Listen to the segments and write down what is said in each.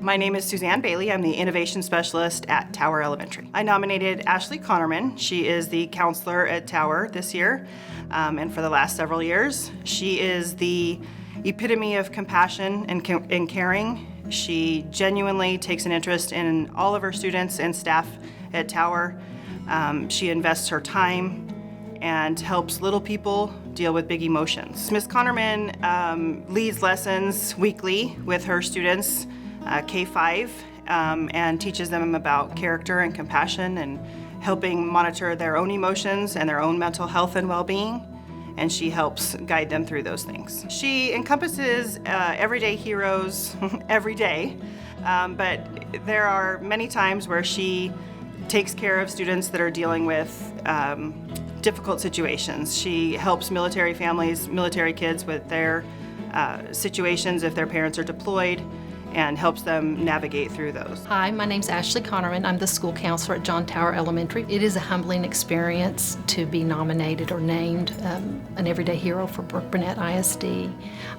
My name is Suzanne Bailey. I'm the Innovation Specialist at Tower Elementary. I nominated Ashley Konermann. She is the counselor at Tower this year and for the last several years. She is the epitome of compassion and caring. She genuinely takes an interest in all of her students and staff at Tower. She invests her time and helps little people deal with big emotions. Ms. Konermann leads lessons weekly with her students, K-5, and teaches them about character and compassion and helping monitor their own emotions and their own mental health and well-being, and she helps guide them through those things. She encompasses everyday heroes every day, but there are many times where she takes care of students that are dealing with difficult situations. She helps military families, military kids with their situations if their parents are deployed, and helps them navigate through those. Hi, my name's Ashley Konermann. I'm the school counselor at John Tower Elementary. It is a humbling experience to be nominated or named an everyday hero for Brook-Burnett ISD.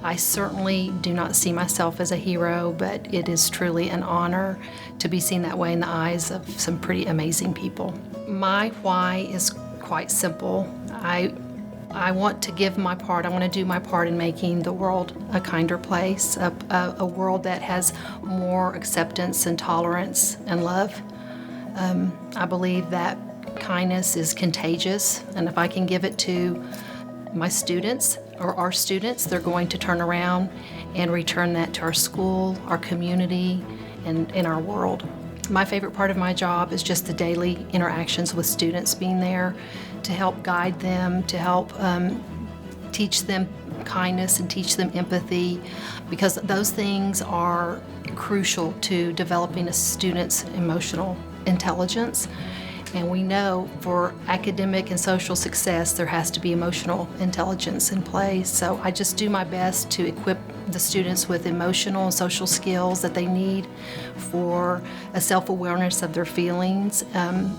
I certainly do not see myself as a hero, but it is truly an honor to be seen that way in the eyes of some pretty amazing people. My why is quite simple. I want to give my part. I want to do my part in making the world a kinder place, a world that has more acceptance and tolerance and love. I believe that kindness is contagious, and if I can give it to my students or our students, they're going to turn around and return that to our school, our community, and in our world. My favorite part of my job is just the daily interactions with students, being there to help guide them, to help teach them kindness and teach them empathy, because those things are crucial to developing a student's emotional intelligence. And we know for academic and social success, there has to be emotional intelligence in place. So I just do my best to equip the students with emotional and social skills that they need for a self-awareness of their feelings,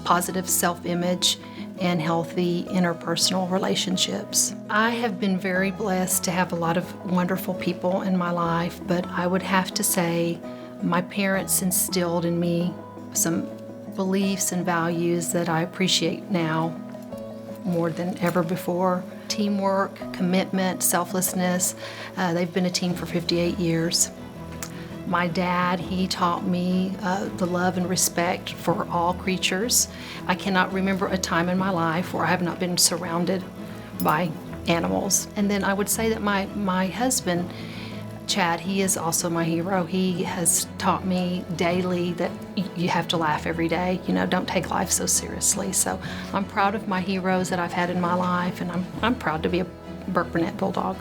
positive self-image, and healthy interpersonal relationships. I have been very blessed to have a lot of wonderful people in my life, but I would have to say my parents instilled in me some beliefs and values that I appreciate now more than ever before. Teamwork, commitment, selflessness. They've been a team for 58 years. My dad, he taught me the love and respect for all creatures. I cannot remember a time in my life where I have not been surrounded by animals. And then I would say that my husband, Chad, he is also my hero. He has taught me daily that you have to laugh every day. You know, don't take life so seriously. So I'm proud of my heroes that I've had in my life, and I'm proud to be a Brook-Burnett Bulldog.